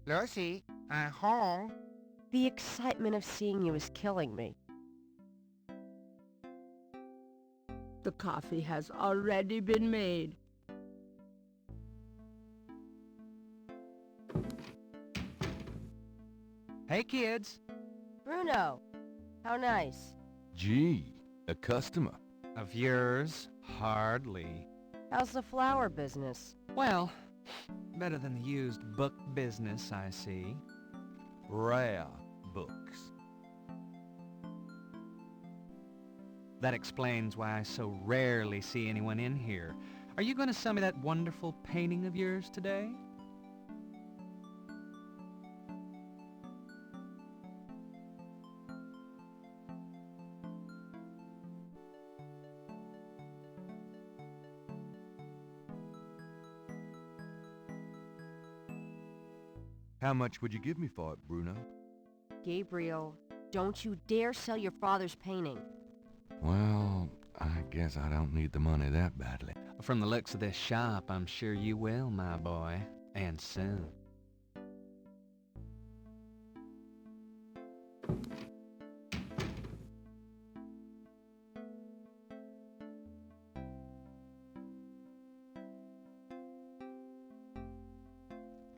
Lucy, home. The excitement of seeing you is killing me. The coffee has already been made. Hey, kids. Bruno, how nice. Gee, a customer. Of yours? Hardly. How's the flower business? Well, better than the used book business, I see. Rare books. That explains why I so rarely see anyone in here. Are you going to sell me that wonderful painting of yours today? How much would you give me for it, Bruno? Gabriel, don't you dare sell your father's painting. Well, I guess I don't need the money that badly. From the looks of this shop, I'm sure you will, my boy. And soon.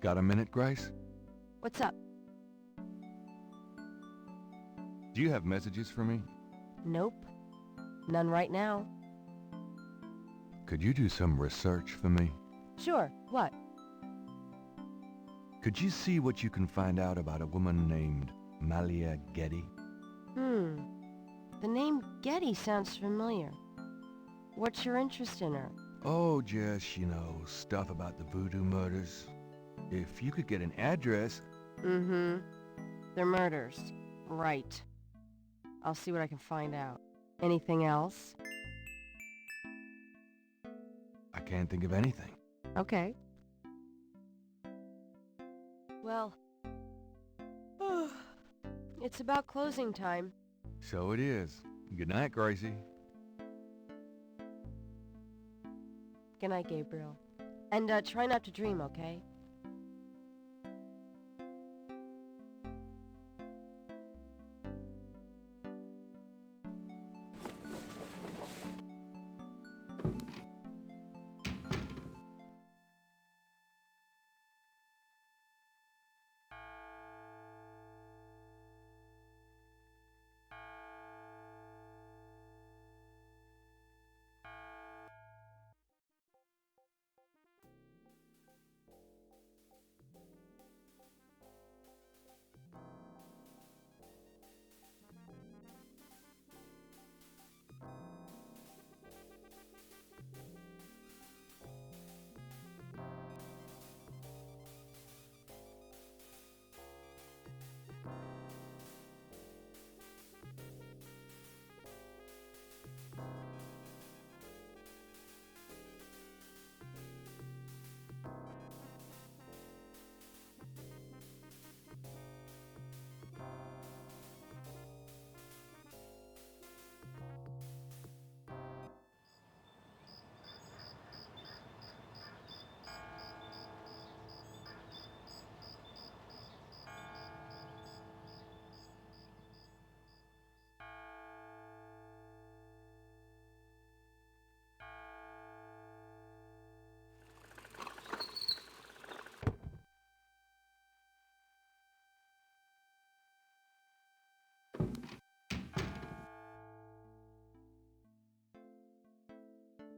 Got a minute, Grace? What's up? Do you have messages for me? Nope. None right now. Could you do some research for me? Sure, what? Could you see what you can find out about a woman named Malia Getty? The name Getty sounds familiar. What's your interest in her? Oh, just, stuff about the Voodoo murders. If you could get an address... They're murders. Right. I'll see what I can find out. Anything else? I can't think of anything. Okay. Well... it's about closing time. So it is. Good night, Gracie. Good night, Gabriel. And try not to dream, okay?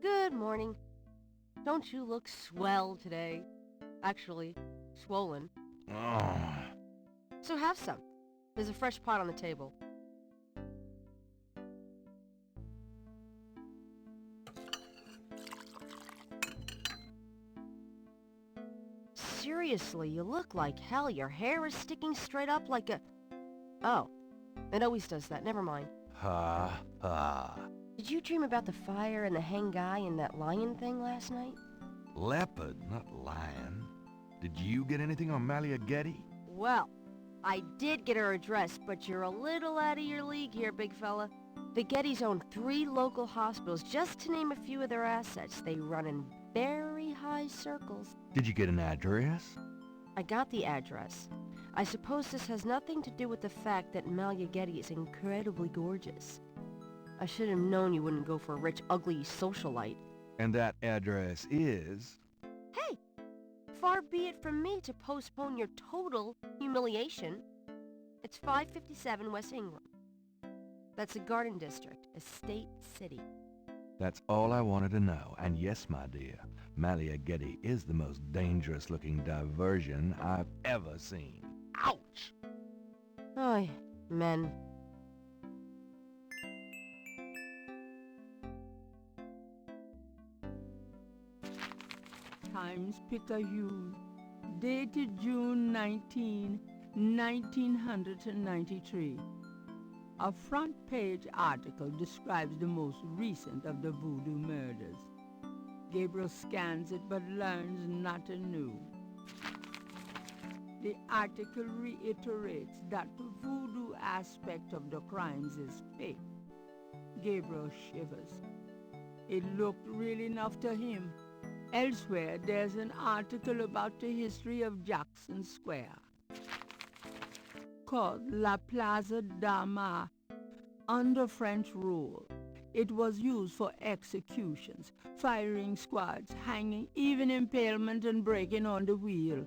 Good morning. Don't you look swell today? Actually, swollen. Oh. So have some. There's a fresh pot on the table. Seriously, you look like hell. Your hair is sticking straight up like a... Oh, it always does that. Never mind. Ha, ha. Did you dream about the fire and the hang guy and that lion thing last night? Leopard, not lion. Did you get anything on Malia Getty? Well, I did get her address, but you're a little out of your league here, big fella. The Gettys own 3 local hospitals, just to name a few of their assets. They run in very high circles. Did you get an address? I got the address. I suppose this has nothing to do with the fact that Malia Getty is incredibly gorgeous. I should have known you wouldn't go for a rich, ugly socialite. And that address is... Hey! Far be it from me to postpone your total humiliation. It's 557 West Ingram. That's the Garden District, Estate City. That's all I wanted to know. And yes, my dear, Malia Getty is the most dangerous-looking diversion I've ever seen. Ouch! Ay, men. Times Picayune, dated June 19, 1993. A front-page article describes the most recent of the Voodoo murders. Gabriel scans it but learns nothing new. The article reiterates that the voodoo aspect of the crimes is fake. Gabriel shivers. It looked real enough to him. Elsewhere, there's an article about the history of Jackson Square, called La Plaza d'Armas. Under French rule, it was used for executions, firing squads, hanging, even impalement and breaking on the wheel.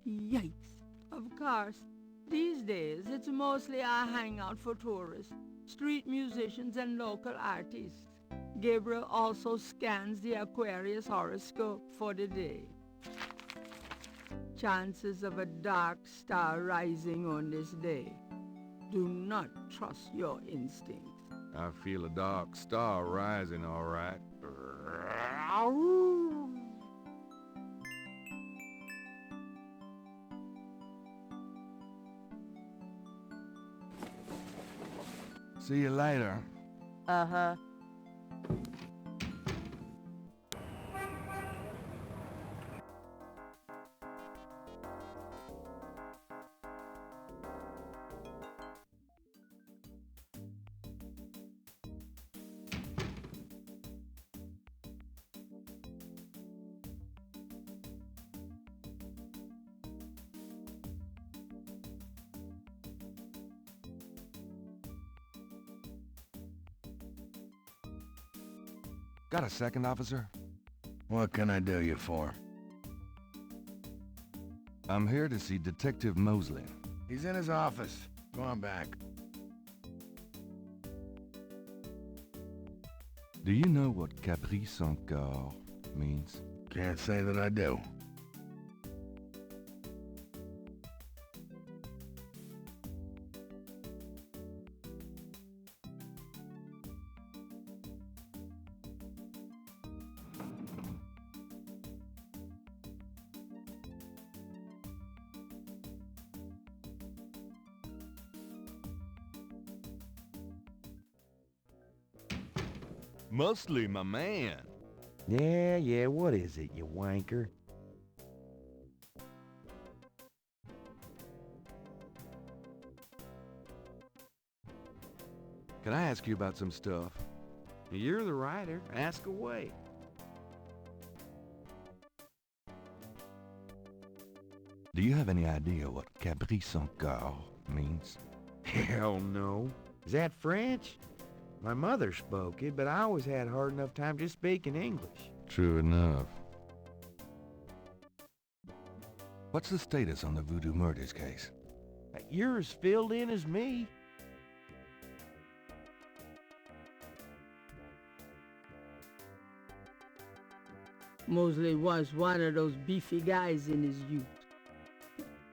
Yikes! Of course, these days it's mostly a hangout for tourists, street musicians and local artists. Gabriel also scans the Aquarius horoscope for the day. Chances of a dark star rising on this day. Do not trust your instincts. I feel a dark star rising, all right. See you later. Uh-huh. Got a second, officer? What can I do you for? I'm here to see Detective Mosley. He's in his office. Go on back. Do you know what caprice encore means? Can't say that I do. Mosley, my man. Yeah, what is it, you wanker? Can I ask you about some stuff? You're the writer. Ask away. Do you have any idea what caprice encore means? Hell no. Is that French? My mother spoke it, but I always had a hard enough time just speaking English. True enough. What's the status on the Voodoo murders case? You're as filled in as me. Mosley was one of those beefy guys in his youth.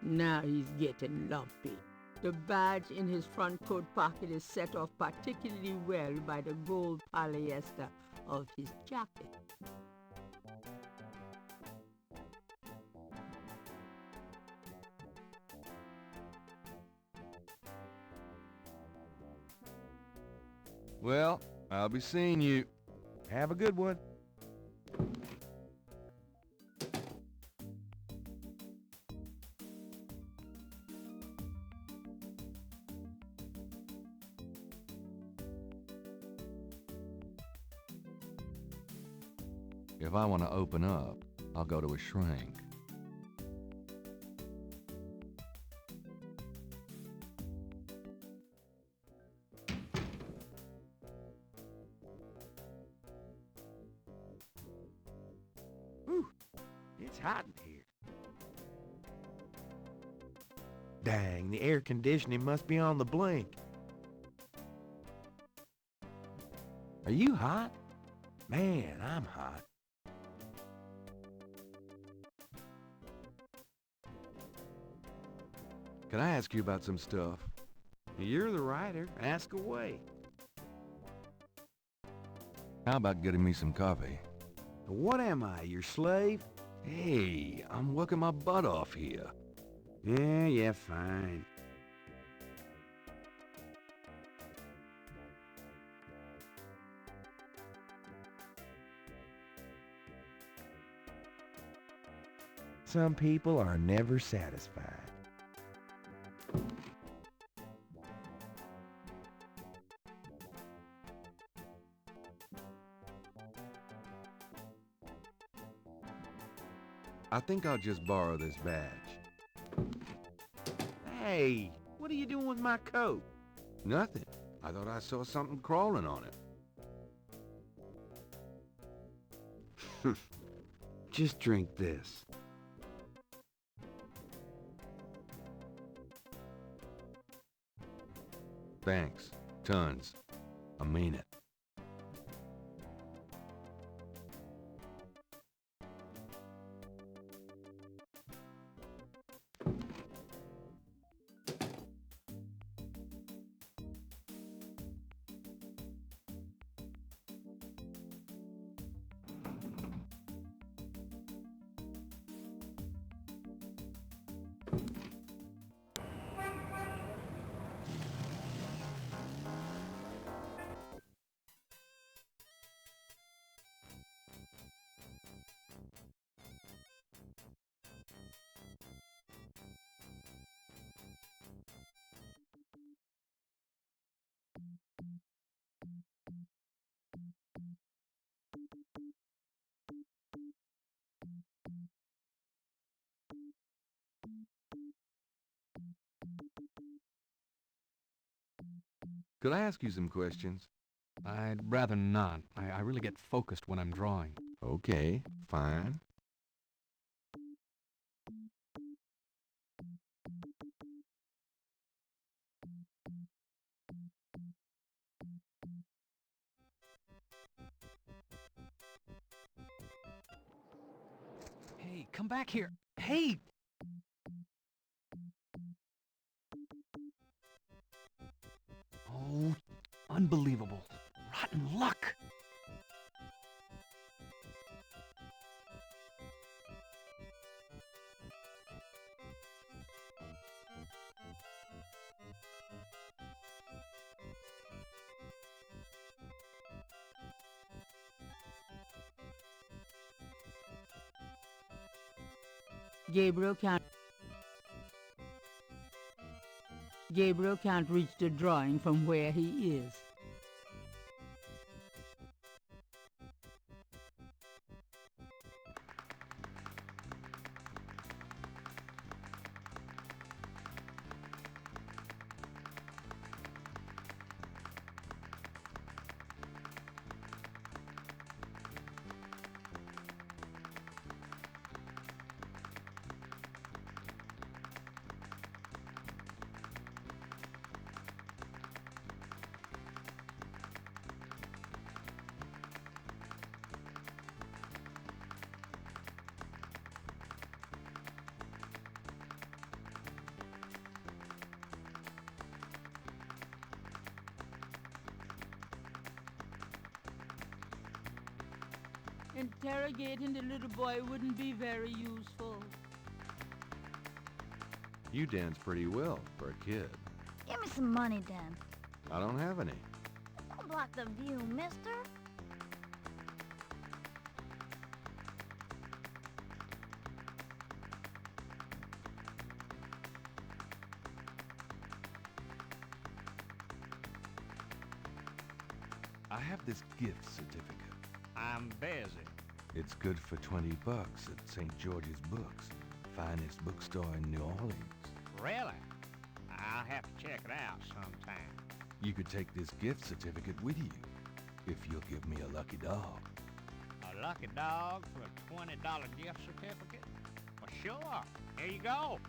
Now he's getting lumpy. The badge in his front coat pocket is set off particularly well by the gold polyester of his jacket. Well, I'll be seeing you. Have a good one. If I want to open up, I'll go to a shrink. It's hot in here. Dang, the air conditioning must be on the blink. Are you hot? Man, I'm hot. Can I ask you about some stuff? You're the writer. Ask away. How about getting me some coffee? What am I, your slave? Hey, I'm working my butt off here. Yeah, fine. Some people are never satisfied. I think I'll just borrow this badge. Hey, what are you doing with my coat? Nothing. I thought I saw something crawling on it. Just drink this. Thanks. Tons. I mean it. Could I ask you some questions? I'd rather not. I really get focused when I'm drawing. Okay, fine. Hey, come back here. Hey! Oh, unbelievable. Rotten luck. Gabriel can't reach the drawing from where he is. Interrogating the little boy wouldn't be very useful. You dance pretty well for a kid. Give me some money, then. I don't have any. Don't block the view, mister. I have this gift certificate. I'm busy. It's good for $20 at St. George's Books, finest bookstore in New Orleans. Really? I'll have to check it out sometime. You could take this gift certificate with you, if you'll give me a lucky dog. A lucky dog for a $20 gift certificate? Sure. Here you go.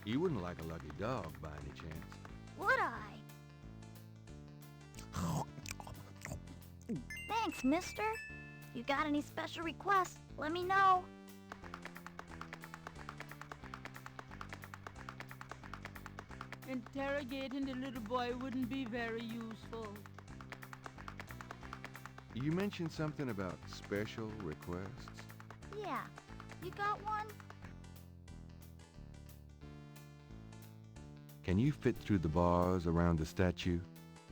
You wouldn't like a lucky dog by any chance. Would I? Thanks, mister. You got any special requests, let me know. Interrogating the little boy wouldn't be very useful. You mentioned something about special requests. Yeah. You got one? Can you fit through the bars around the statue?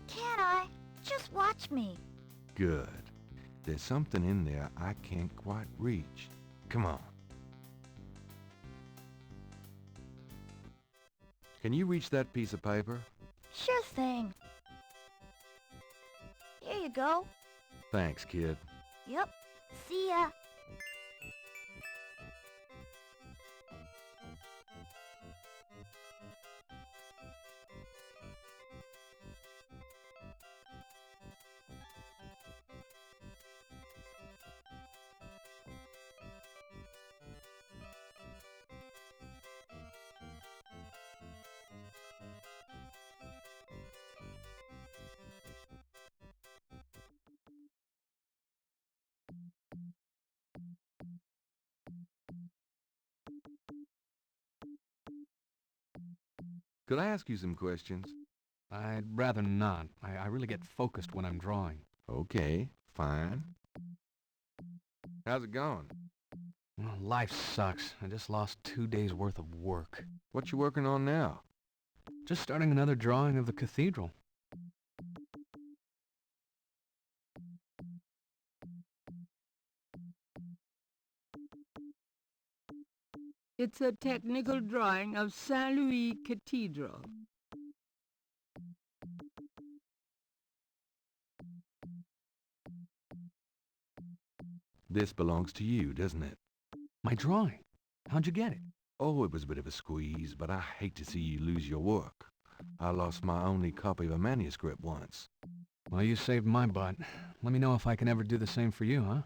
Can I? Just watch me. Good. There's something in there I can't quite reach. Come on. Can you reach that piece of paper? Sure thing. Here you go. Thanks, kid. Yep. See ya. Could I ask you some questions? I'd rather not. I really get focused when I'm drawing. Okay, fine. How's it going? Well, life sucks. I just lost 2 days' worth of work. What you working on now? Just starting another drawing of the cathedral. It's a technical drawing of Saint Louis Cathedral. This belongs to you, doesn't it? My drawing? How'd you get it? Oh, it was a bit of a squeeze, but I hate to see you lose your work. I lost my only copy of a manuscript once. Well, you saved my butt. Let me know if I can ever do the same for you, huh?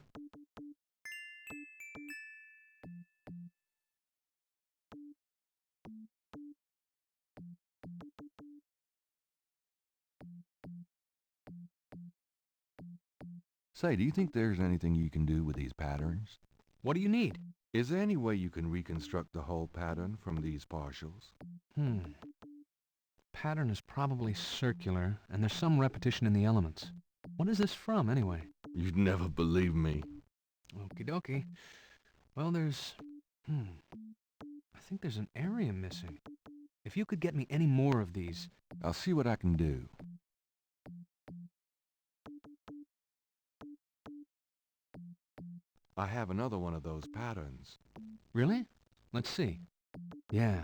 Say, do you think there's anything you can do with these patterns? What do you need? Is there any way you can reconstruct the whole pattern from these partials? The pattern is probably circular, and there's some repetition in the elements. What is this from, anyway? You'd never believe me. Okie dokie. Well, there's... I think there's an area missing. If you could get me any more of these... I'll see what I can do. I have another one of those patterns. Really? Let's see. Yeah,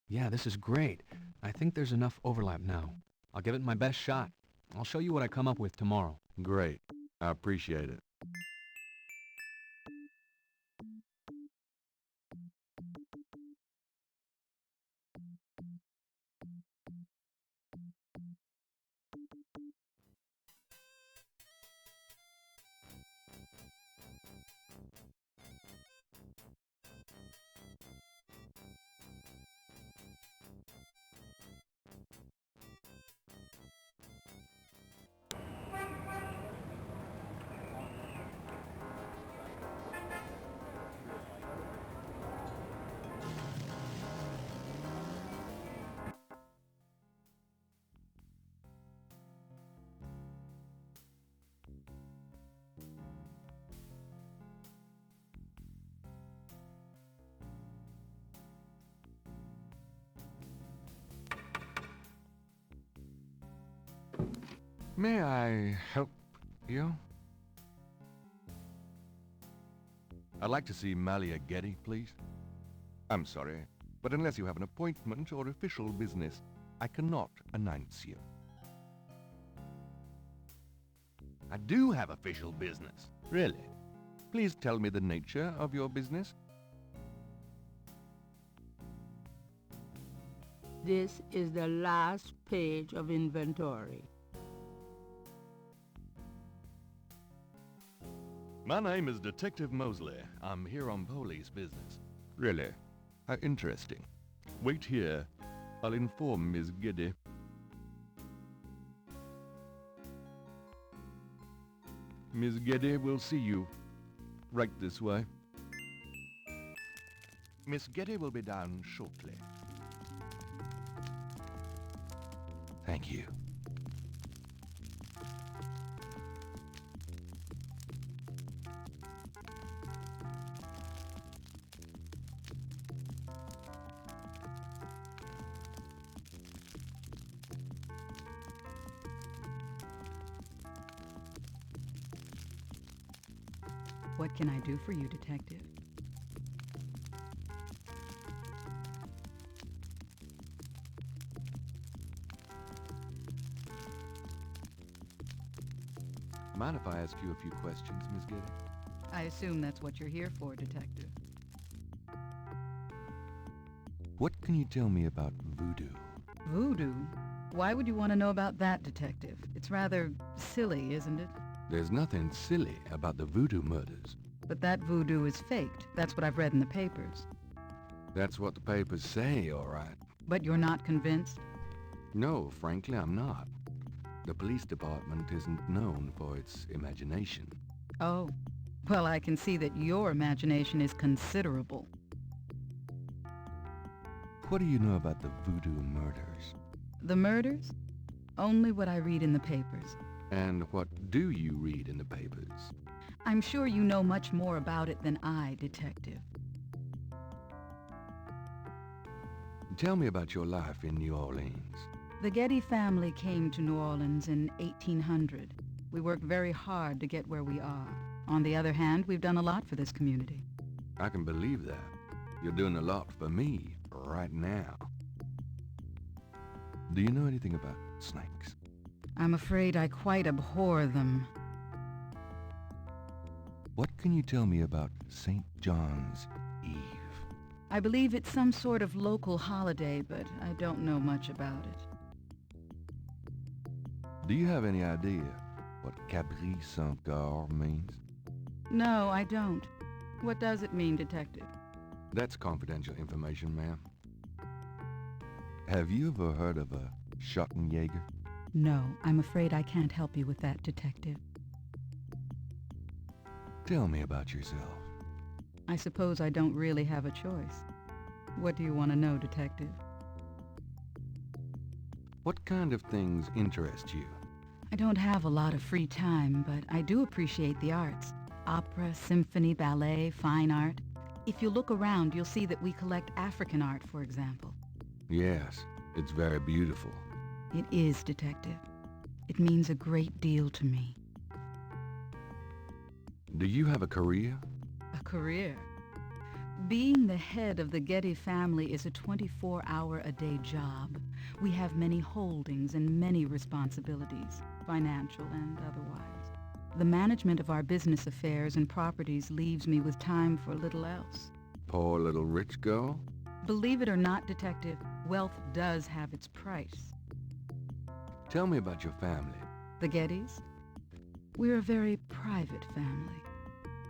this is great. I think there's enough overlap now. I'll give it my best shot. I'll show you what I come up with tomorrow. Great. I appreciate it. May I help you? I'd like to see Malia Getty, please. I'm sorry, but unless you have an appointment or official business, I cannot announce you. I do have official business. Really? Please tell me the nature of your business. This is the last page of inventory. My name is Detective Mosley. I'm here on police business. Really? How interesting. Wait here. I'll inform Miss Getty. Miss Getty, we'll see you. Right this way. Miss Getty will be down shortly. Thank you. What can I do for you, Detective? Mind if I ask you a few questions, Miss Getty? I assume that's what you're here for, Detective. What can you tell me about voodoo? Voodoo? Why would you want to know about that, Detective? It's rather silly, isn't it? There's nothing silly about the voodoo murders. But that voodoo is faked. That's what I've read in the papers. That's what the papers say, all right. But you're not convinced? No, frankly, I'm not. The police department isn't known for its imagination. Oh. Well, I can see that your imagination is considerable. What do you know about the voodoo murders? The murders? Only what I read in the papers. And what do you read in the papers? I'm sure you know much more about it than I, Detective. Tell me about your life in New Orleans. The Getty family came to New Orleans in 1800. We worked very hard to get where we are. On the other hand, we've done a lot for this community. I can believe that. You're doing a lot for me right now. Do you know anything about snakes? I'm afraid I quite abhor them. What can you tell me about St. John's Eve? I believe it's some sort of local holiday, but I don't know much about it. Do you have any idea what Cabri Saint-Gar means? No, I don't. What does it mean, Detective? That's confidential information, ma'am. Have you ever heard of a Schottenjäger? No, I'm afraid I can't help you with that, Detective. Tell me about yourself. I suppose I don't really have a choice. What do you want to know, Detective? What kind of things interest you? I don't have a lot of free time, but I do appreciate the arts. Opera, symphony, ballet, fine art. If you look around, you'll see that we collect African art, for example. Yes, it's very beautiful. It is, Detective. It means a great deal to me. Do you have a career? A career? Being the head of the Getty family is a 24-hour-a-day job. We have many holdings and many responsibilities, financial and otherwise. The management of our business affairs and properties leaves me with time for little else. Poor little rich girl? Believe it or not, Detective, wealth does have its price. Tell me about your family. The Gettys? We're a very private family.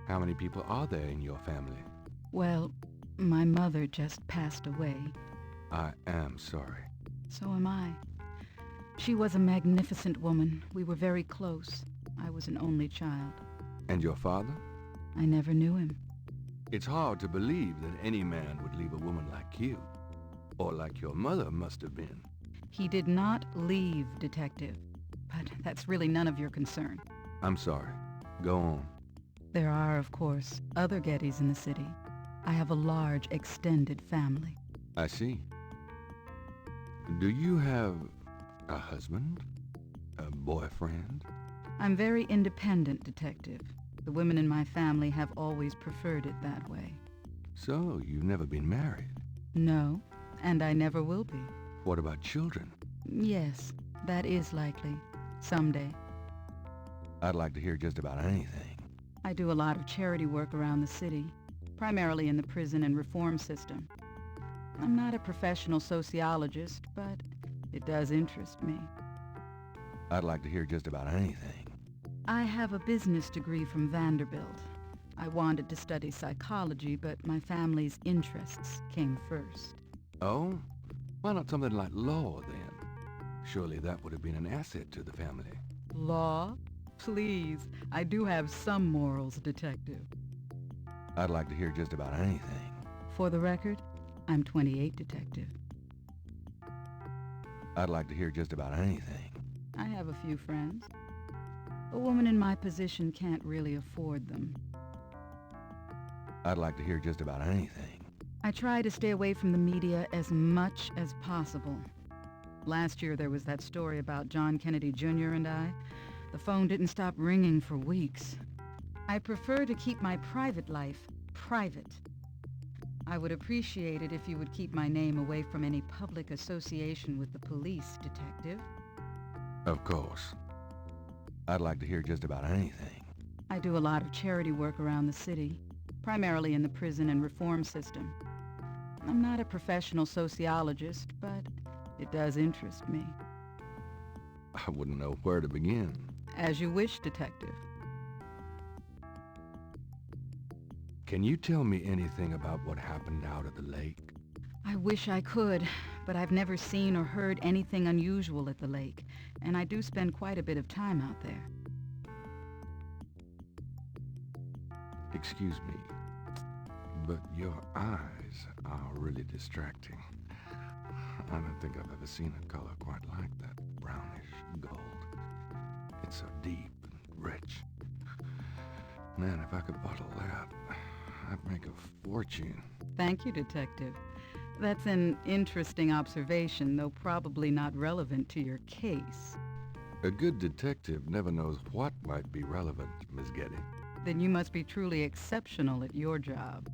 How many people are there in your family? Well, my mother just passed away. I am sorry. So am I. She was a magnificent woman. We were very close. I was an only child. And your father? I never knew him. It's hard to believe that any man would leave a woman like you. Or like your mother must have been. He did not leave, Detective. But that's really none of your concern. I'm sorry. Go on. There are, of course, other Gettys in the city. I have a large, extended family. I see. Do you have a husband? A boyfriend? I'm very independent, Detective. The women in my family have always preferred it that way. So, you've never been married? No, and I never will be. What about children? Yes, that is likely. Someday. I'd like to hear just about anything. I do a lot of charity work around the city, primarily in the prison and reform system. I'm not a professional sociologist, but it does interest me. I'd like to hear just about anything. I have a business degree from Vanderbilt. I wanted to study psychology, but my family's interests came first. Oh? Why not something like law, then? Surely that would have been an asset to the family. Law? Please, I do have some morals, Detective. I'd like to hear just about anything. For the record, I'm 28, Detective. I'd like to hear just about anything. I have a few friends. A woman in my position can't really afford them. I'd like to hear just about anything. I try to stay away from the media as much as possible. Last year there was that story about John Kennedy Jr. and I. The phone didn't stop ringing for weeks. I prefer to keep my private life private. I would appreciate it if you would keep my name away from any public association with the police, Detective. Of course. I'd like to hear just about anything. I do a lot of charity work around the city, primarily in the prison and reform system. I'm not a professional sociologist, but it does interest me. I wouldn't know where to begin. As you wish, Detective. Can you tell me anything about what happened out at the lake? I wish I could, but I've never seen or heard anything unusual at the lake, and I do spend quite a bit of time out there. Excuse me, but your eyes are really distracting. I don't think I've ever seen a color quite like that. Brownish gold. It's so deep and rich. Man, if I could bottle that, I'd make a fortune. Thank you, Detective. That's an interesting observation, though probably not relevant to your case. A good detective never knows what might be relevant, Miss Getty. Then you must be truly exceptional at your job.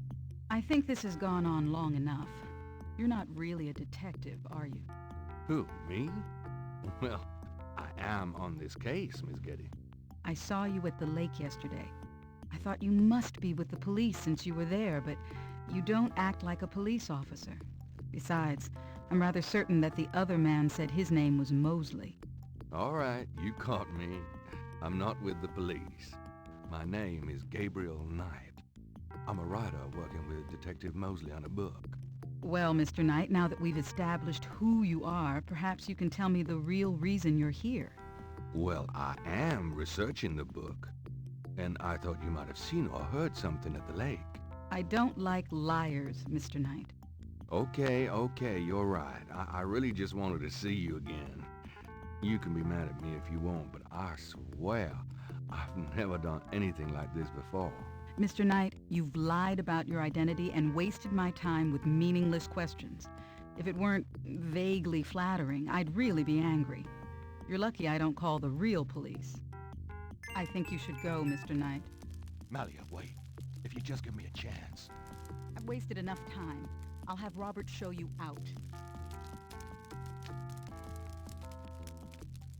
I think this has gone on long enough. You're not really a detective, are you? Who, me? Well, I am on this case, Miss Getty. I saw you at the lake yesterday. I thought you must be with the police since you were there, but you don't act like a police officer. Besides, I'm rather certain that the other man said his name was Mosley. All right, you caught me. I'm not with the police. My name is Gabriel Knight. I'm a writer working with Detective Mosley on a book. Well, Mr. Knight, now that we've established who you are, perhaps you can tell me the real reason you're here. Well, I am researching the book, and I thought you might have seen or heard something at the lake. I don't like liars, Mr. Knight. Okay, you're right. I really just wanted to see you again. You can be mad at me if you want, but I swear I've never done anything like this before. Mr. Knight, you've lied about your identity and wasted my time with meaningless questions. If it weren't vaguely flattering, I'd really be angry. You're lucky I don't call the real police. I think you should go, Mr. Knight. Malia, wait. If you just give me a chance. I've wasted enough time. I'll have Robert show you out.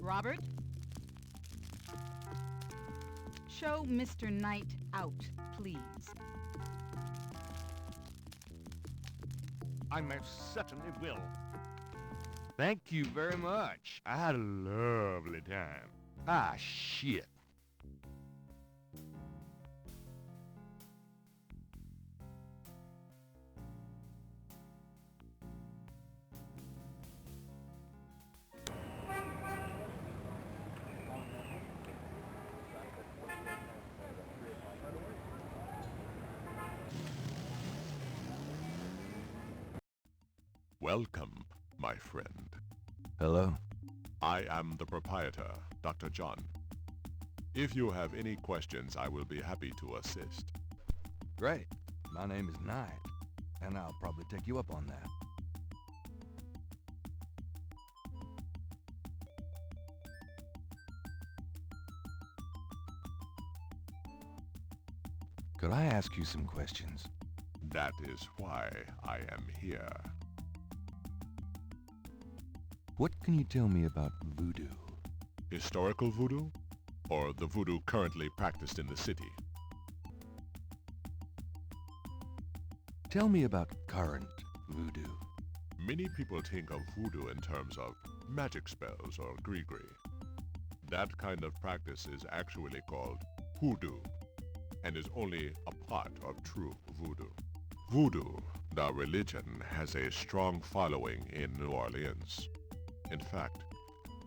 Robert? Show Mr. Knight out, please. I most certainly will. Thank you very much. I had a lovely time. Ah, shit. Welcome, my friend. Hello? I am the proprietor, Dr. John. If you have any questions, I will be happy to assist. Great. My name is Knight, and I'll probably take you up on that. Could I ask you some questions? That is why I am here. What can you tell me about voodoo? Historical voodoo? Or the voodoo currently practiced in the city? Tell me about current voodoo. Many people think of voodoo in terms of magic spells or gree-gree. That kind of practice is actually called hoodoo, and is only a part of true voodoo. Voodoo, the religion, has a strong following in New Orleans. In fact,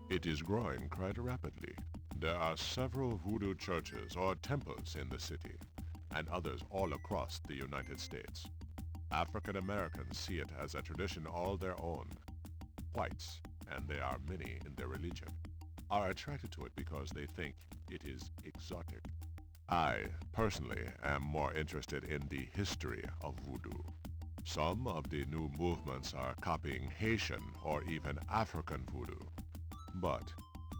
it is growing quite rapidly. There are several voodoo churches or temples in the city, and others all across the United States. African Americans see it as a tradition all their own. Whites, and there are many in their religion, are attracted to it because they think it is exotic. I, personally, am more interested in the history of voodoo. Some of the new movements are copying Haitian or even African voodoo. But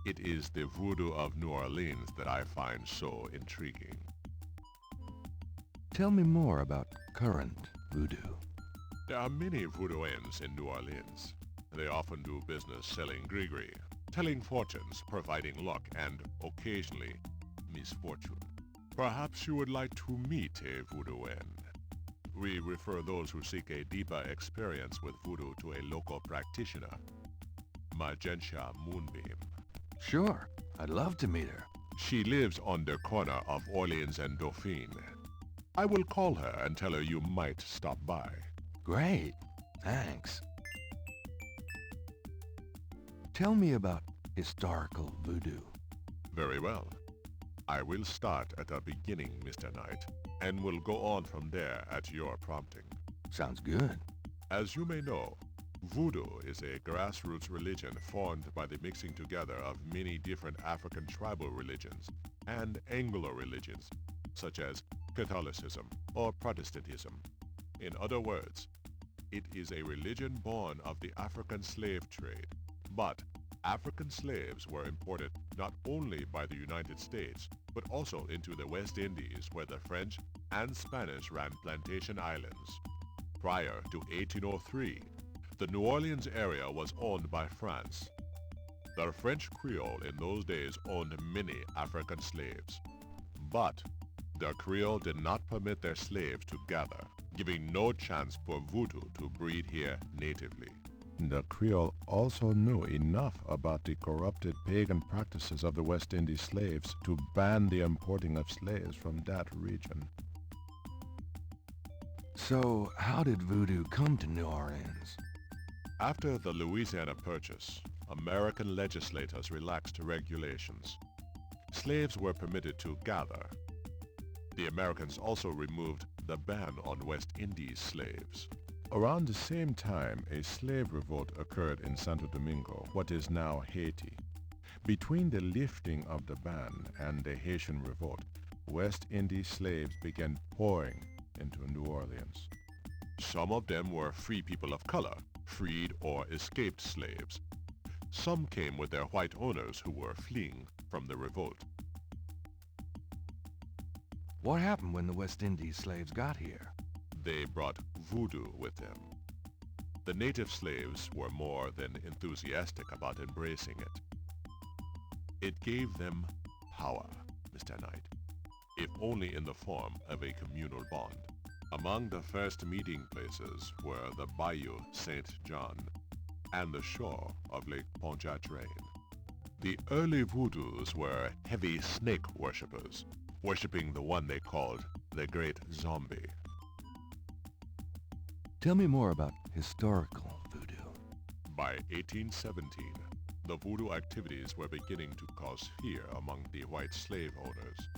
it is the voodoo of New Orleans that I find so intriguing. Tell me more about current voodoo. There are many voodooians in New Orleans. They often do business selling gree-gree, telling fortunes, providing luck, and occasionally misfortune. Perhaps you would like to meet a voodooan. We refer those who seek a deeper experience with voodoo to a local practitioner, Magentia Moonbeam. Sure, I'd love to meet her. She lives on the corner of Orleans and Dauphine. I will call her and tell her you might stop by. Great, thanks. Tell me about historical voodoo. Very well. I will start at the beginning, Mr. Knight, and will go on from there at your prompting. Sounds good. As you may know, voodoo is a grassroots religion formed by the mixing together of many different African tribal religions and Anglo religions, such as Catholicism or Protestantism. In other words, it is a religion born of the African slave trade. But African slaves were imported not only by the United States, but also into the West Indies, where the French and Spanish ran plantation islands. Prior to 1803, the New Orleans area was owned by France. The French Creole in those days owned many African slaves. But the Creole did not permit their slaves to gather, giving no chance for voodoo to breed here natively. The Creole also knew enough about the corrupted pagan practices of the West Indies slaves to ban the importing of slaves from that region. So, how did voodoo come to New Orleans? After the Louisiana Purchase, American legislators relaxed regulations. Slaves were permitted to gather. The Americans also removed the ban on West Indies slaves. Around the same time, a slave revolt occurred in Santo Domingo, what is now Haiti. Between the lifting of the ban and the Haitian revolt, West Indies slaves began pouring into New Orleans. Some of them were free people of color, freed or escaped slaves. Some came with their white owners who were fleeing from the revolt. What happened when the West Indies slaves got here? They brought voodoo with them. The native slaves were more than enthusiastic about embracing it. It gave them power, Mr. Knight, if only in the form of a communal bond. Among the first meeting places were the Bayou Saint John and the shore of Lake Pontchartrain. The early voodoos were heavy snake worshippers, worshipping the one they called the Great Zombie. Tell me more about historical voodoo. By 1817, the voodoo activities were beginning to cause fear among the white slave owners.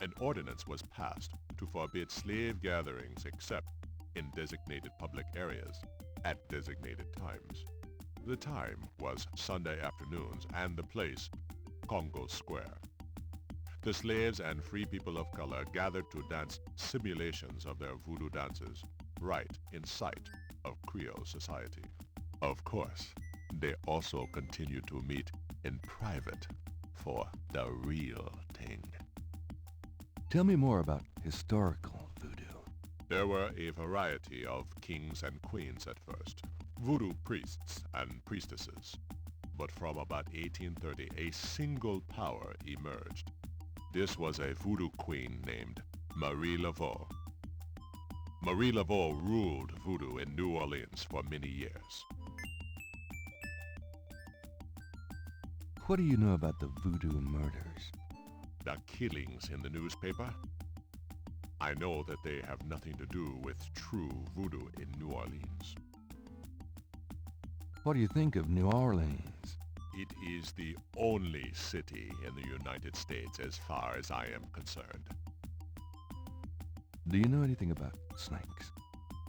An ordinance was passed to forbid slave gatherings except in designated public areas at designated times. The time was Sunday afternoons and the place Congo Square. The slaves and free people of color gathered to dance simulations of their voodoo dances right in sight of Creole society. Of course, they also continued to meet in private for the real thing. Tell me more about historical voodoo. There were a variety of kings and queens at first, voodoo priests and priestesses. But from about 1830, a single power emerged. This was a voodoo queen named Marie Laveau. Marie Laveau ruled voodoo in New Orleans for many years. What do you know about the voodoo murders? The killings in the newspaper? I know that they have nothing to do with true voodoo in New Orleans. What do you think of New Orleans? It is the only city in the United States as far as I am concerned. Do you know anything about snakes?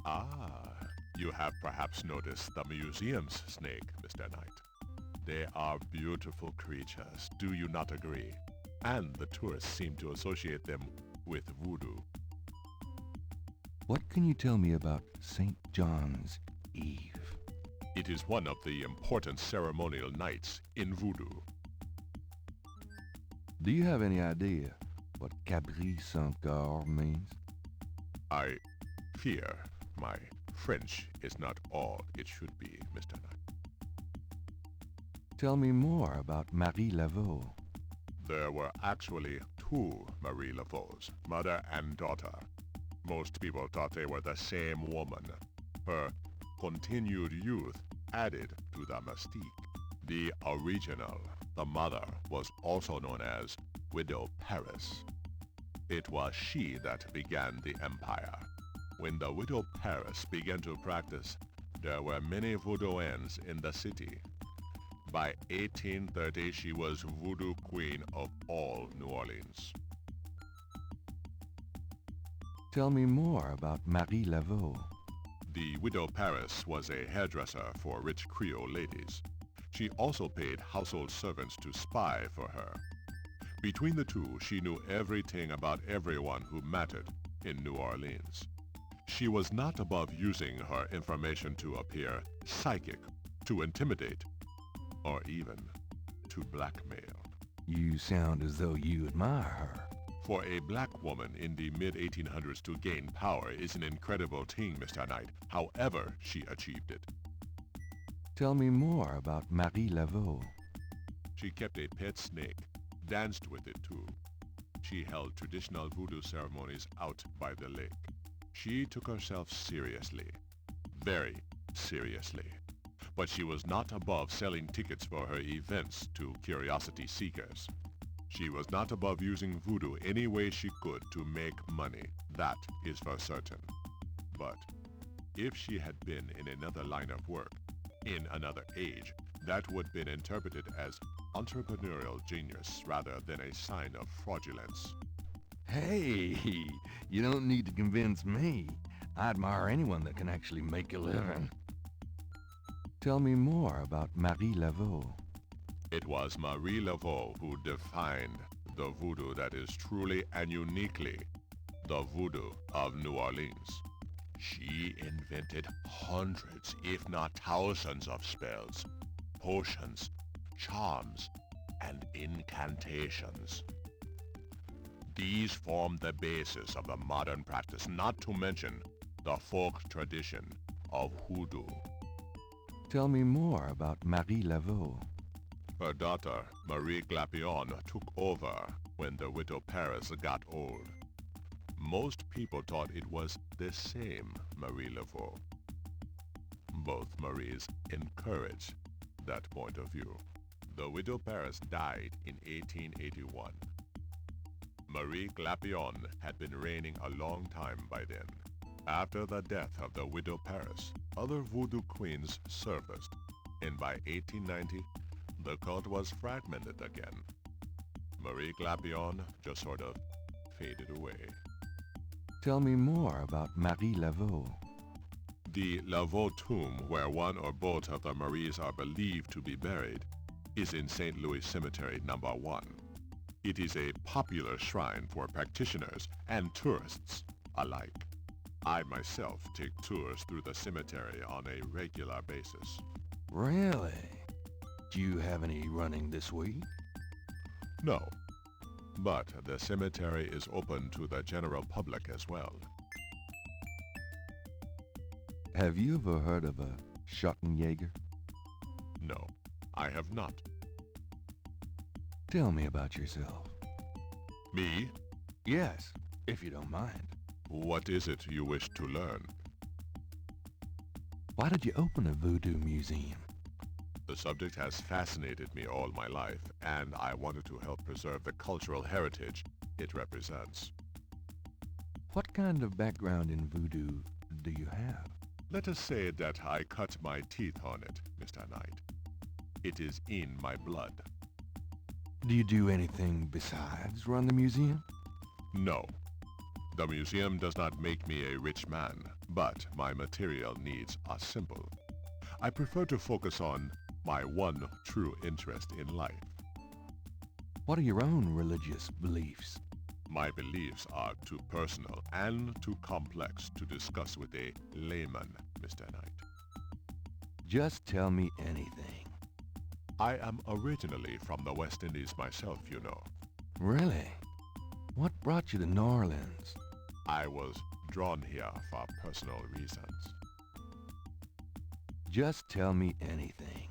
Ah, you have perhaps noticed the museum's snake, Mr. Knight. They are beautiful creatures, do you not agree? And the tourists seem to associate them with voodoo. What can you tell me about St. John's Eve? It is one of the important ceremonial nights in voodoo. Do you have any idea what Cabri Saint-Gar means? I fear my French is not all it should be, Mr. Knight. Tell me more about Marie Laveau. There were actually two Marie Laveaux, mother and daughter. Most people thought they were the same woman. Her continued youth added to the mystique. The original, the mother, was also known as Widow Paris. It was she that began the empire. When the Widow Paris began to practice, there were many voodooans in the city. By 1830, she was voodoo queen of all New Orleans. Tell me more about Marie Laveau. The Widow Paris was a hairdresser for rich Creole ladies. She also paid household servants to spy for her. Between the two, she knew everything about everyone who mattered in New Orleans. She was not above using her information to appear psychic, to intimidate, or even to blackmail. You sound as though you admire her. For a black woman in the mid-1800s to gain power is an incredible thing, Mr. Knight, however she achieved it. Tell me more about Marie Laveau. She kept a pet snake, danced with it too. She held traditional voodoo ceremonies out by the lake. She took herself seriously, very seriously. But she was not above selling tickets for her events to curiosity seekers. She was not above using voodoo any way she could to make money, that is for certain. But if she had been in another line of work, in another age, that would have been interpreted as entrepreneurial genius rather than a sign of fraudulence. Hey, you don't need to convince me. I admire anyone that can actually make a living. Tell me more about Marie Laveau. It was Marie Laveau who defined the voodoo that is truly and uniquely the voodoo of New Orleans. She invented hundreds, if not thousands of spells, potions, charms, and incantations. These form the basis of the modern practice, not to mention the folk tradition of hoodoo. Tell me more about Marie Laveau. Her daughter, Marie Glapion, took over when the Widow Paris got old. Most people thought it was the same Marie Laveau. Both Maries encouraged that point of view. The Widow Paris died in 1881. Marie Glapion had been reigning a long time by then. After the death of the Widow Paris, other voodoo queens surfaced, and by 1890, the cult was fragmented again. Marie Glapion just sort of faded away. Tell me more about Marie Laveau. The Laveau tomb, where one or both of the Maries are believed to be buried, is in St. Louis Cemetery No. 1. It is a popular shrine for practitioners and tourists alike. I myself take tours through the cemetery on a regular basis. Really? Do you have any running this week? No, but the cemetery is open to the general public as well. Have you ever heard of a Schottenjäger? No, I have not. Tell me about yourself. Me? Yes, if you don't mind. What is it you wish to learn? Why did you open a voodoo museum? The subject has fascinated me all my life, and I wanted to help preserve the cultural heritage it represents. What kind of background in voodoo do you have? Let us say that I cut my teeth on it, Mr. Knight. It is in my blood. Do you do anything besides run the museum? No. The museum does not make me a rich man, but my material needs are simple. I prefer to focus on my one true interest in life. What are your own religious beliefs? My beliefs are too personal and too complex to discuss with a layman, Mr. Knight. Just tell me anything. I am originally from the West Indies myself, you know. Really? What brought you to New Orleans? I was drawn here for personal reasons. Just tell me anything.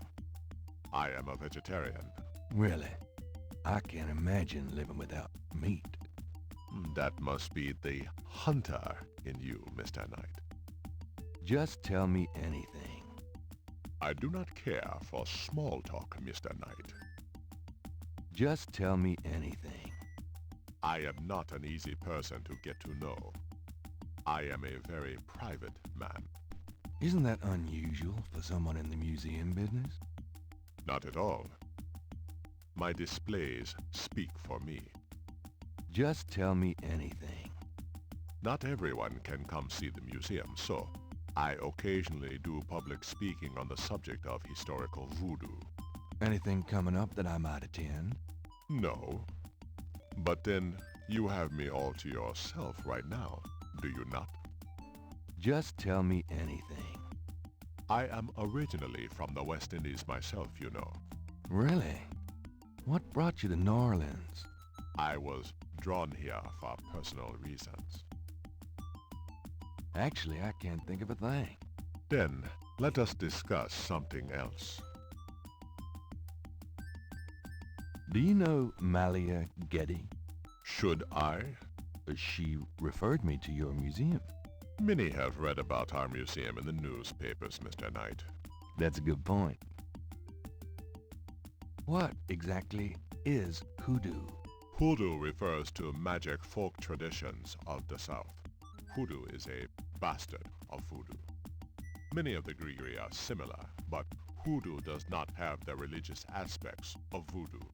I am a vegetarian. Really? I can't imagine living without meat. That must be the hunter in you, Mr. Knight. Just tell me anything. I do not care for small talk, Mr. Knight. Just tell me anything. I am not an easy person to get to know. I am a very private man. Isn't that unusual for someone in the museum business? Not at all. My displays speak for me. Just tell me anything. Not everyone can come see the museum, so I occasionally do public speaking on the subject of historical voodoo. Anything coming up that I might attend? No. But then, you have me all to yourself right now, do you not? Just tell me anything. I am originally from the West Indies myself, you know. Really? What brought you to New Orleans? I was drawn here for personal reasons. Actually, I can't think of a thing. Then, let us discuss something else. Do you know Malia Getty? Should I? She referred me to your museum. Many have read about our museum in the newspapers, Mr. Knight. That's a good point. What exactly is hoodoo? Hoodoo refers to magic folk traditions of the South. Hoodoo is a bastard of voodoo. Many of the Grigri are similar, but hoodoo does not have the religious aspects of voodoo.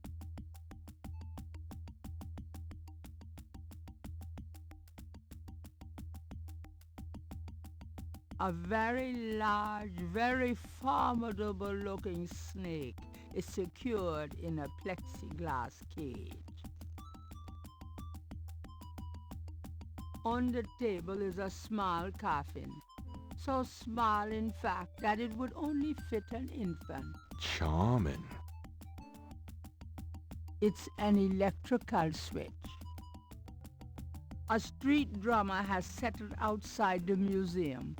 A very large, very formidable-looking snake is secured in a plexiglass cage. On the table is a small coffin, so small in fact that it would only fit an infant. Charming. It's an electrical switch. A street drummer has settled outside the museum.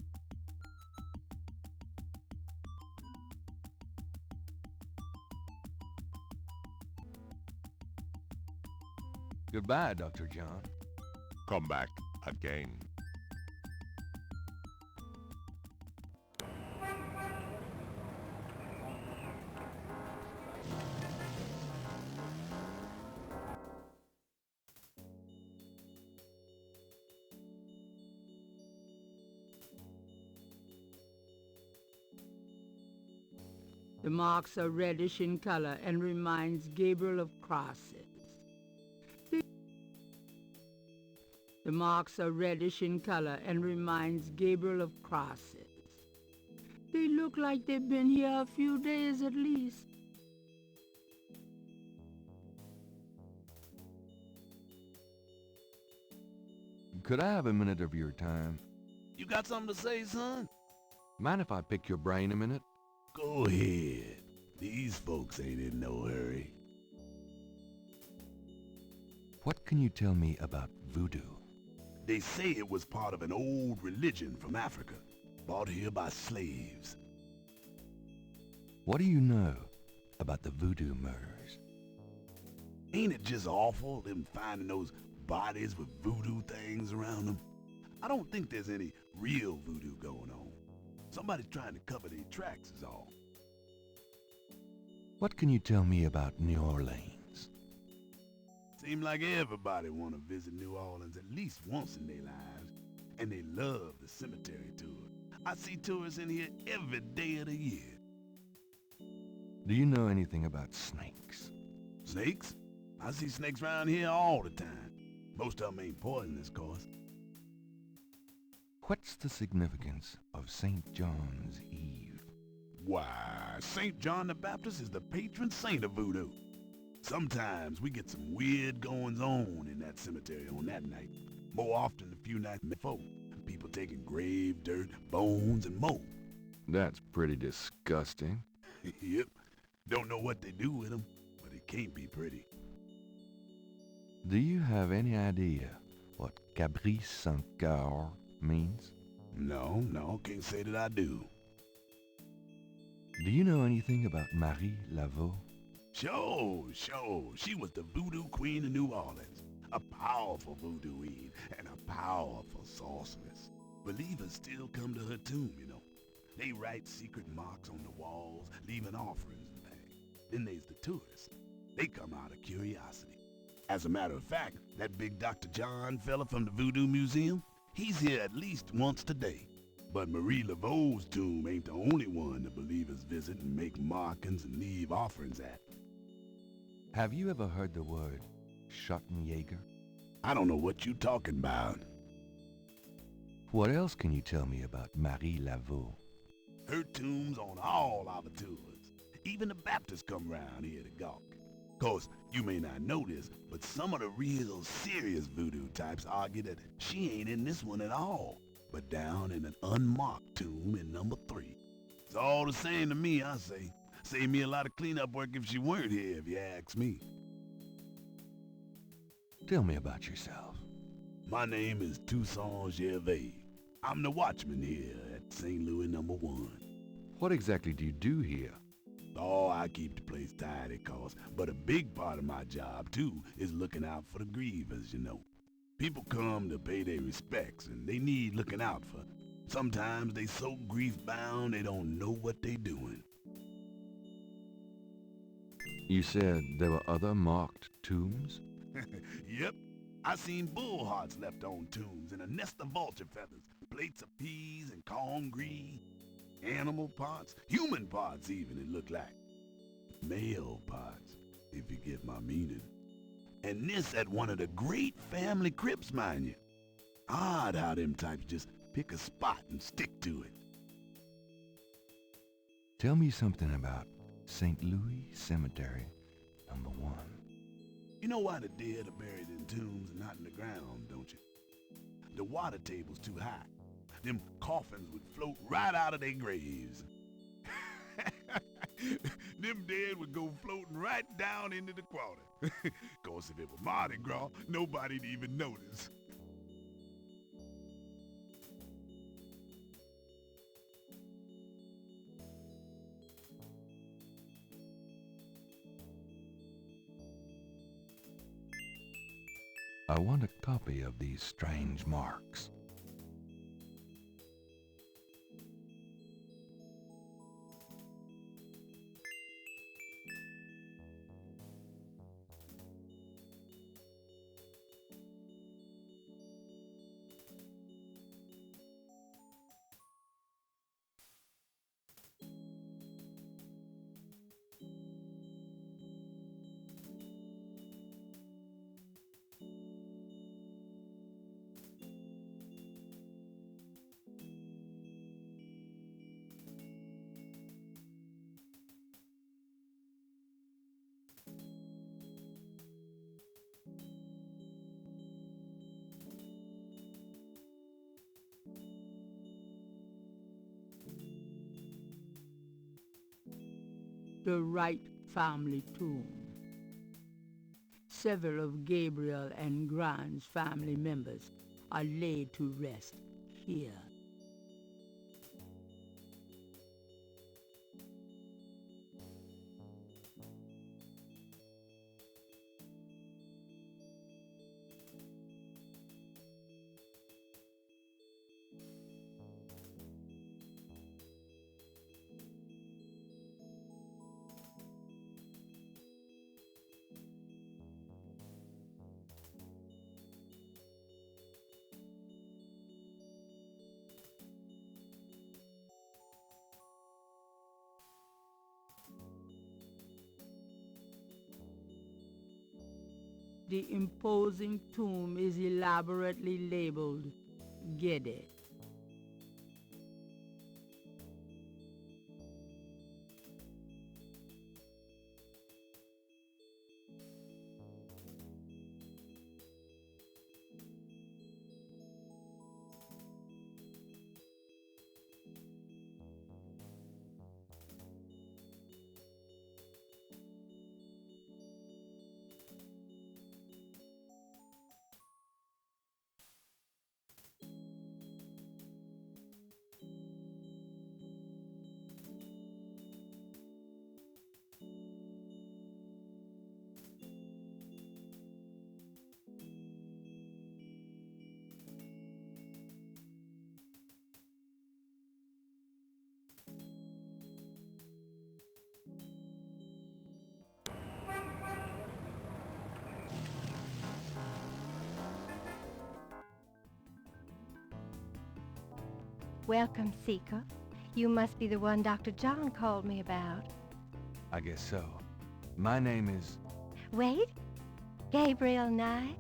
Goodbye, Dr. John. Come back again. The marks are reddish in color and reminds Gabriel of crosses. The marks are reddish in color and reminds Gabriel of crosses. They look like they've been here a few days at least. Could I have a minute of your time? You got something to say, son? Mind if I pick your brain a minute? Go ahead. These folks ain't in no hurry. What can you tell me about voodoo? They say it was part of an old religion from Africa, brought here by slaves. What do you know about the voodoo murders? Ain't it just awful, them finding those bodies with voodoo things around them? I don't think there's any real voodoo going on. Somebody's trying to cover their tracks is all. What can you tell me about New Orleans? Seem like everybody want to visit New Orleans at least once in their lives, and they love the cemetery tour. I see tourists in here every day of the year. Do you know anything about snakes? Snakes? I see snakes around here all the time. Most of them ain't poisonous, of course. What's the significance of St. John's Eve? Why, St. John the Baptist is the patron saint of voodoo. Sometimes we get some weird goings-on in that cemetery on that night. More often a few nights before. People taking grave dirt, bones, and more. That's pretty disgusting. Yep. Don't know what they do with them, but it can't be pretty. Do you have any idea what Cabri Sans Coeur means? No, can't say that I do. Do you know anything about Marie Laveau? Sure. She was the voodoo queen of New Orleans. A powerful voodooine and a powerful sorceress. Believers still come to her tomb, you know. They write secret marks on the walls, leaving offerings and things. Then there's the tourists. They come out of curiosity. As a matter of fact, that big Dr. John fella from the Voodoo Museum, he's here at least once today. But Marie Laveau's tomb ain't the only one the believers visit and make markings and leave offerings at. Have you ever heard the word Schottenjäger? I don't know what you talking about. What else can you tell me about Marie Laveau? Her tomb's on all our tours. Even the Baptists come round here to gawk. Course, you may not know this, but some of the real serious voodoo types argue that she ain't in this one at all, but down in an unmarked tomb in number 3. It's all the same to me, I say. Save me a lot of cleanup work if she weren't here, if you ask me. Tell me about yourself. My name is Toussaint Gervais. I'm the watchman here at St. Louis number 1. What exactly do you do here? Oh, I keep the place tidy, course, but a big part of my job, too, is looking out for the grievers, you know. People come to pay their respects, and they need looking out for. Sometimes they so grief-bound they don't know what they doing. You said there were other marked tombs? Yep. I seen bull hearts left on tombs and a nest of vulture feathers, plates of peas and corn green. Animal parts, human parts even, it looked like. Male parts, if you get my meaning. And this at one of the great family crypts, mind you. Odd how them types just pick a spot and stick to it. Tell me something about St. Louis Cemetery, number 1. You know why the dead are buried in tombs and not in the ground, don't you? The water table's too high. Them coffins would float right out of their graves. Them dead would go floating right down into the water. Course, if it were Mardi Gras, nobody'd even notice. I want a copy of these strange marks. The Wright family tomb. Several of Gabriel and Grant's family members are laid to rest here. The imposing tomb is elaborately labeled Gede. Welcome, Seeker. You must be the one Dr. John called me about. I guess so. My name is... Wait? Gabriel Knight?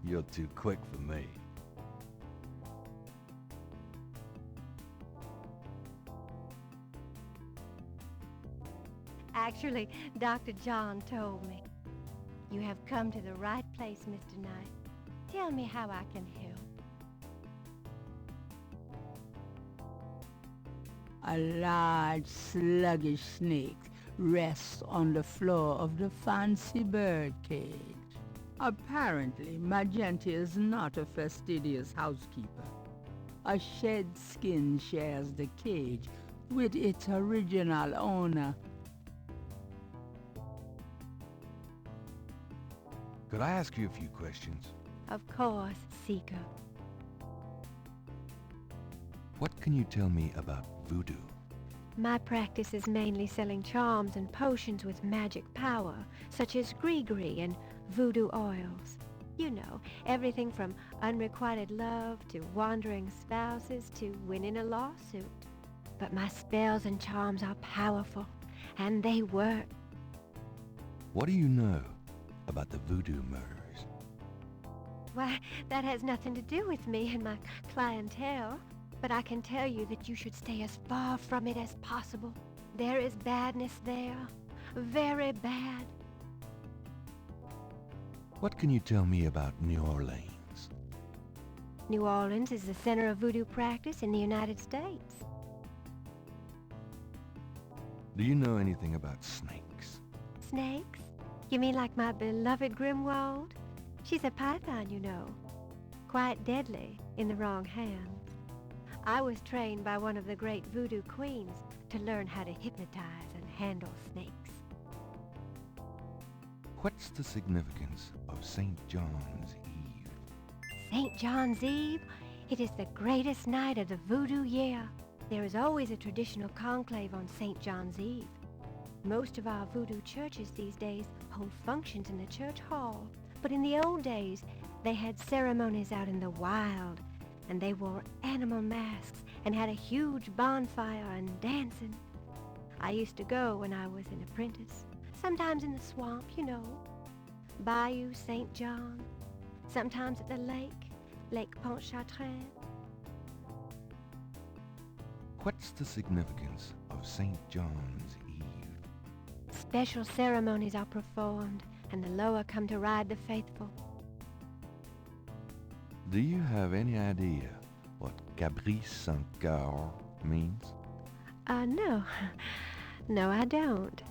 You're too quick for me. Actually, Dr. John told me. You have come to the right place, Mr. Knight. Tell me how I can help. A large, sluggish snake rests on the floor of the fancy bird cage. Apparently, Magenta is not a fastidious housekeeper. A shed skin shares the cage with its original owner. Could I ask you a few questions? Of course, Seeker. What can you tell me about voodoo? My practice is mainly selling charms and potions with magic power, such as gree-gree and voodoo oils. You know, everything from unrequited love to wandering spouses to winning a lawsuit. But my spells and charms are powerful, and they work. What do you know about the voodoo murders? Why, that has nothing to do with me and my clientele. But I can tell you that you should stay as far from it as possible. There is badness there. Very bad. What can you tell me about New Orleans? New Orleans is the center of voodoo practice in the United States. Do you know anything about snakes? Snakes? You mean like my beloved Grimwald? She's a python, you know. Quite deadly in the wrong hands. I was trained by one of the great voodoo queens to learn how to hypnotize and handle snakes. What's the significance of St. John's Eve? St. John's Eve? It is the greatest night of the voodoo year. There is always a traditional conclave on St. John's Eve. Most of our voodoo churches these days hold functions in the church hall. But in the old days, they had ceremonies out in the wild, and they wore animal masks and had a huge bonfire and dancing. I used to go when I was an apprentice, sometimes in the swamp, you know, Bayou St. John, sometimes at the lake, Lake Pontchartrain. What's the significance of St. John's Eve? Special ceremonies are performed, and the Loa come to ride the faithful. Do you have any idea what Caprice Saint Coeur means? No. No, I don't.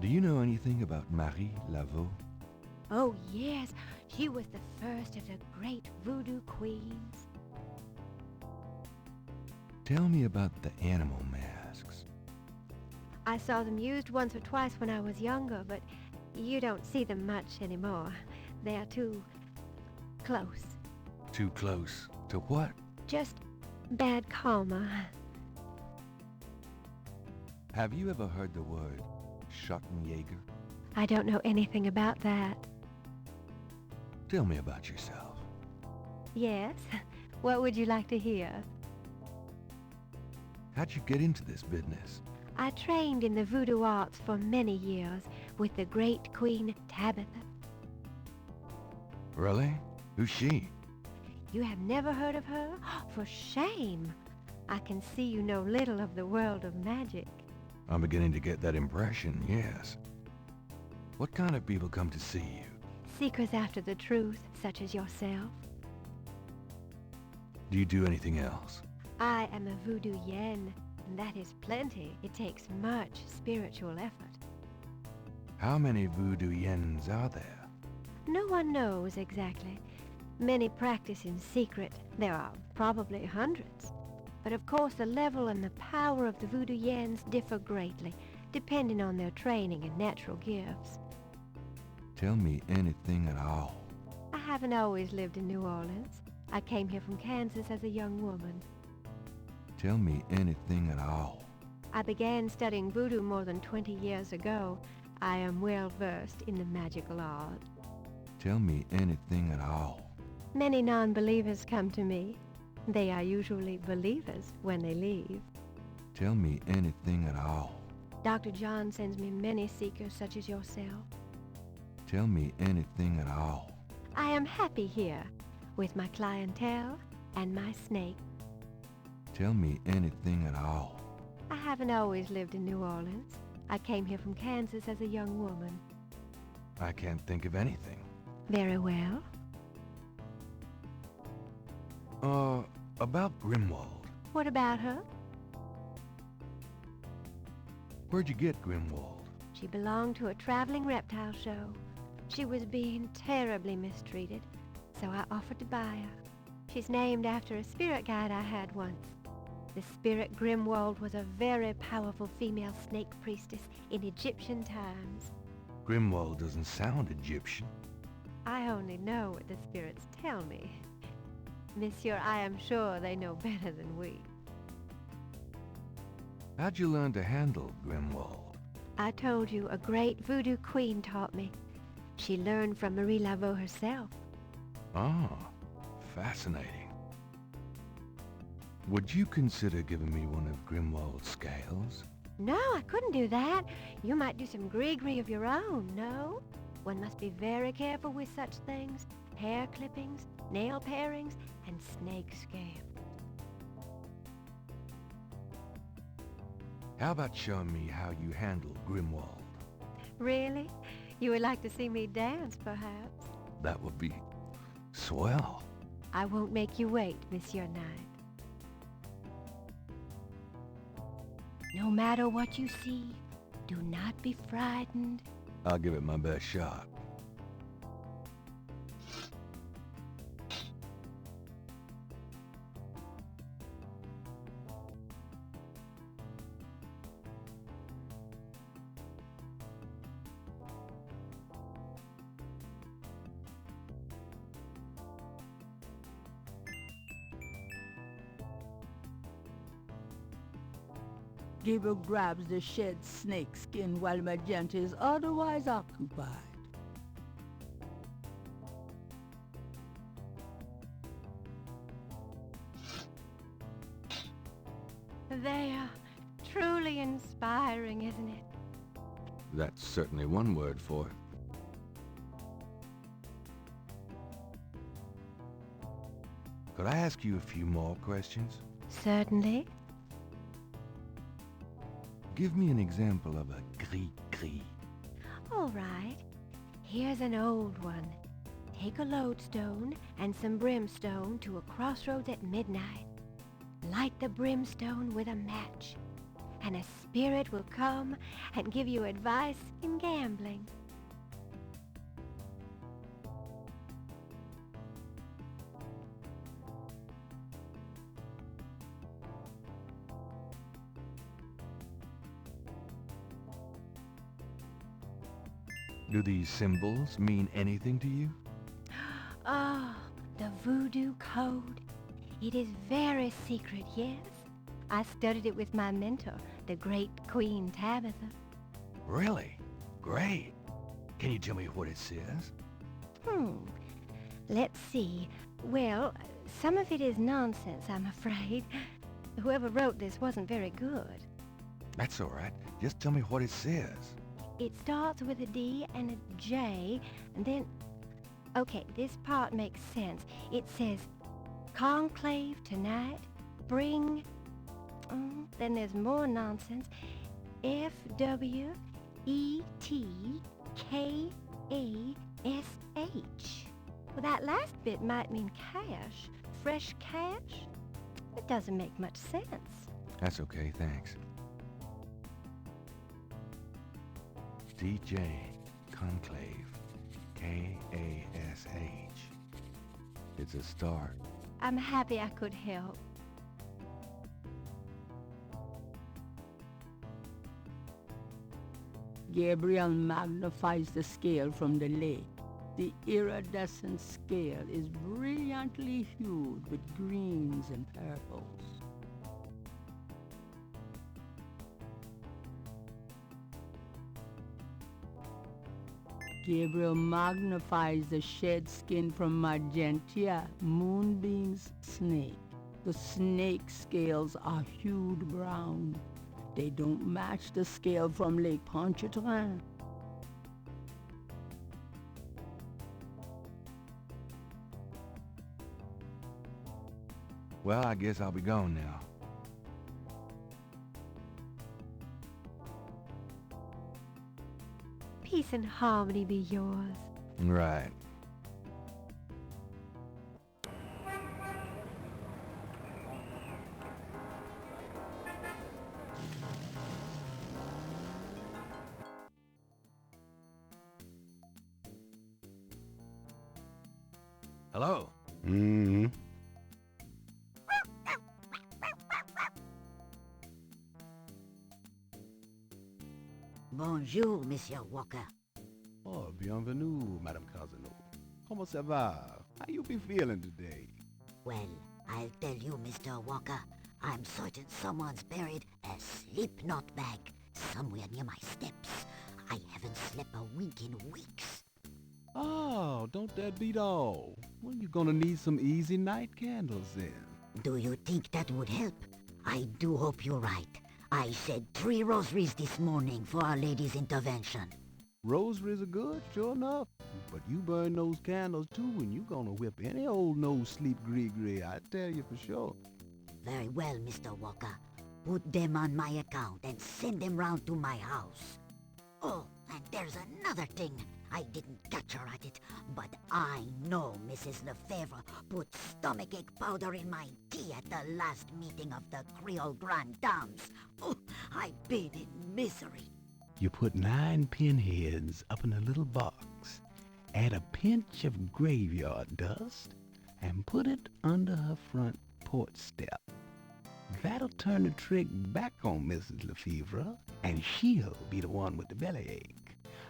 Do you know anything about Marie Laveau? Oh, yes. She was the first of the great voodoo queens. Tell me about the animal masks. I saw them used once or twice when I was younger, but you don't see them much anymore. They are too close. Too close to what? Just bad karma. Have you ever heard the word Schottenjäger? I don't know anything about that. Tell me about yourself. Yes? What would you like to hear? How'd you get into this business? I trained in the voodoo arts for many years with the great Queen Tabitha. Really? Who's she? You have never heard of her? For shame! I can see you know little of the world of magic. I'm beginning to get that impression, yes. What kind of people come to see you? Seekers after the truth, such as yourself. Do you do anything else? I am a voodoo yen, and that is plenty. It takes much spiritual effort. How many voodoo yens are there? No one knows exactly. Many practice in secret. There are probably hundreds. But of course the level and the power of the voodoo yens differ greatly, depending on their training and natural gifts. Tell me anything at all. I haven't always lived in New Orleans. I came here from Kansas as a young woman. Tell me anything at all. I began studying voodoo more than 20 years ago. I am well versed in the magical art. Tell me anything at all. Many non-believers come to me. They are usually believers when they leave. Tell me anything at all. Dr. John sends me many seekers such as yourself. Tell me anything at all. I am happy here with my clientele and my snake. Tell me anything at all. I haven't always lived in New Orleans. I came here from Kansas as a young woman. I can't think of anything. Very well. About Grimwald. What about her? Where'd you get Grimwald? She belonged to a traveling reptile show. She was being terribly mistreated, so I offered to buy her. She's named after a spirit guide I had once. The spirit Grimwald was a very powerful female snake priestess in Egyptian times. Grimwald doesn't sound Egyptian. I only know what the spirits tell me. Monsieur, I am sure they know better than we. How'd you learn to handle Grimwald? I told you a great voodoo queen taught me. She learned from Marie Laveau herself. Ah, fascinating. Would you consider giving me one of Grimwald's scales? No, I couldn't do that. You might do some gree-gree of your own, no? One must be very careful with such things. Hair clippings, nail parings, and snake scales. How about showing me how you handle Grimwald? Really? You would like to see me dance, perhaps? That would be swell. I won't make you wait, Monsieur Knight. No matter what you see, do not be frightened. I'll give it my best shot. Gabriel grabs the shed snake skin while Magenta is otherwise occupied. They are truly inspiring, isn't it? That's certainly one word for it. Could I ask you a few more questions? Certainly. Give me an example of a gris-gris. All right. Here's an old one. Take a lodestone and some brimstone to a crossroads at midnight. Light the brimstone with a match, and a spirit will come and give you advice in gambling. Do these symbols mean anything to you? Ah, the voodoo code. It is very secret, yes. I studied it with my mentor, the great Queen Tabitha. Really? Great. Can you tell me what it says? Let's see. Well, some of it is nonsense, I'm afraid. Whoever wrote this wasn't very good. That's all right. Just tell me what it says. It starts with a D and a J, and then... Okay, this part makes sense. It says, conclave tonight, bring... then there's more nonsense. F-W-E-T-K-A-S-H. Well, that last bit might mean cash. Fresh cash? It doesn't make much sense. That's okay, thanks. DJ Conclave. K-A-S-H. It's a start. I'm happy I could help. Gabriel magnifies the scale from the lake. The iridescent scale is brilliantly hued with greens and purples. Gabriel magnifies the shed skin from Magentia, Moonbeam's snake. The snake scales are hued brown. They don't match the scale from Lake Pontchartrain. Well, I guess I'll be gone now. Peace and harmony be yours. Right. Hello. Mm-hmm. Bonjour, Monsieur Walker. Oh, bienvenue, Madame Casino. Comment ça va? How you be feeling today? Well, I'll tell you, Mr. Walker, I'm certain someone's buried a slip-knot bag somewhere near my steps. I haven't slept a wink in weeks. Oh, don't that beat all? Well, you're gonna need some easy night candles then. Do you think that would help? I do hope you're right. I said 3 rosaries this morning for Our Lady's intervention. Rosaries are good, sure enough. But you burn those candles too and you gonna whip any old no-sleep gree-gree, I tell you for sure. Very well, Mr. Walker. Put them on my account and send them round to my house. Oh, and there's another thing. I didn't catch her at it, but I know Mrs. Lefebvre put stomachache powder in my tea at the last meeting of the Creole Grand Dames. Oh, I've been in misery. You put 9 pinheads up in a little box, add a pinch of graveyard dust, and put it under her front porch step. That'll turn the trick back on Mrs. Lefebvre, and she'll be the one with the bellyache.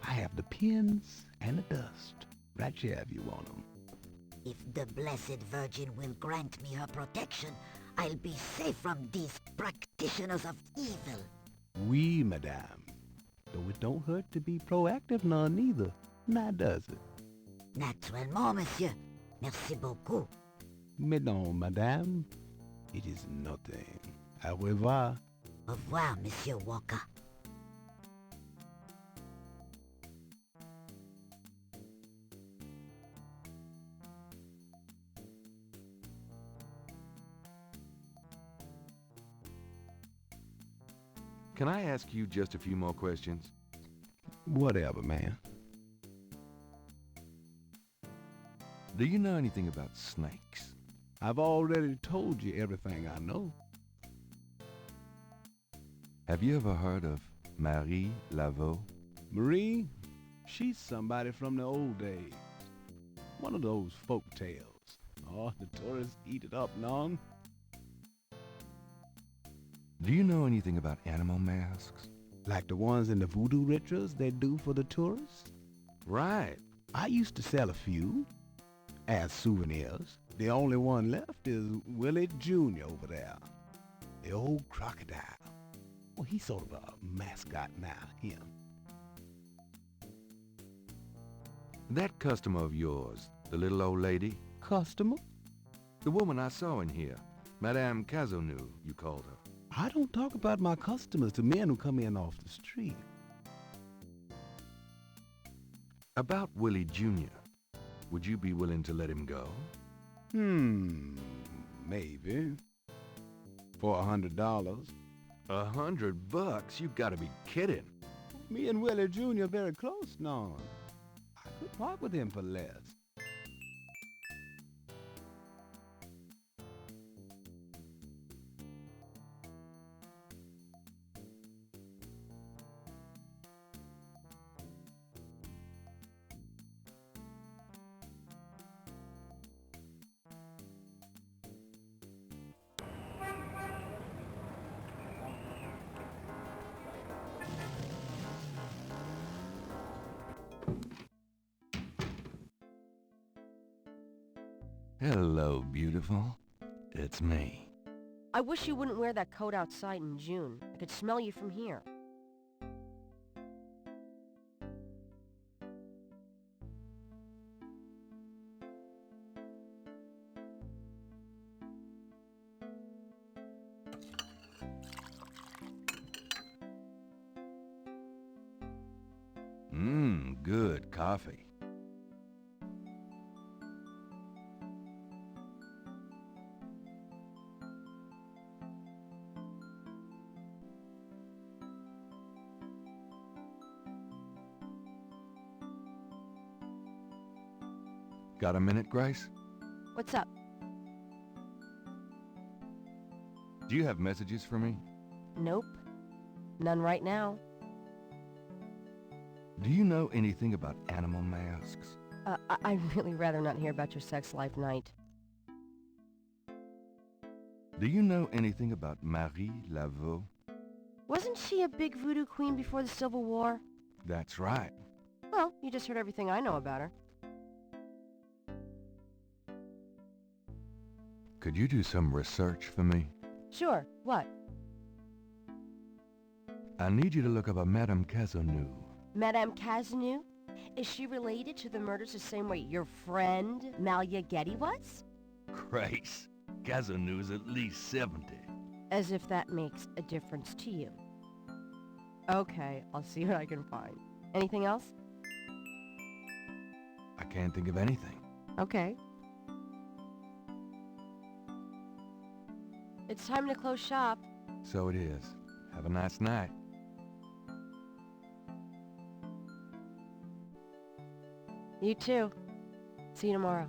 I have the pins and the dust right here if you want them. If the Blessed Virgin will grant me her protection, I'll be safe from these practitioners of evil. Oui, madame. Though it don't hurt to be proactive none neither, now does it? Naturellement, monsieur. Merci beaucoup. Mais non, madame. It is nothing. Au revoir. Au revoir, Monsieur Walker. Can I ask you just a few more questions? Whatever, man. Do you know anything about snakes? I've already told you everything I know. Have you ever heard of Marie Laveau? Marie? She's somebody from the old days. One of those folk tales. Oh, the tourists eat it up, non? Do you know anything about animal masks? Like the ones in the voodoo rituals they do for the tourists? Right. I used to sell a few as souvenirs. The only one left is Willie Jr. over there. The old crocodile. Well, he's sort of a mascot now, him. That customer of yours, the little old lady? Customer? The woman I saw in here. Madame Cazonou, you called her. I don't talk about my customers to men who come in off the street. About Willie Jr., would you be willing to let him go? Maybe. For $100. $100? You've got to be kidding. Me and Willie Jr. very close now. I could part with him for less. Hello, beautiful. It's me. I wish you wouldn't wear that coat outside in June. I could smell you from here. Good coffee. Got a minute, Grace? What's up? Do you have messages for me? Nope. None right now. Do you know anything about animal masks? I'd really rather not hear about your sex life, Knight. Do you know anything about Marie Laveau? Wasn't she a big voodoo queen before the Civil War? That's right. Well, you just heard everything I know about her. Could you do some research for me? Sure. What? I need you to look up a Madame Cazeneuve. Madame Cazeneuve? Is she related to the murders the same way your friend, Malia Getty, was? Grace, Cazeneuve's at least 70. As if that makes a difference to you. Okay, I'll see what I can find. Anything else? I can't think of anything. Okay. It's time to close shop. So it is. Have a nice night. You too. See you tomorrow.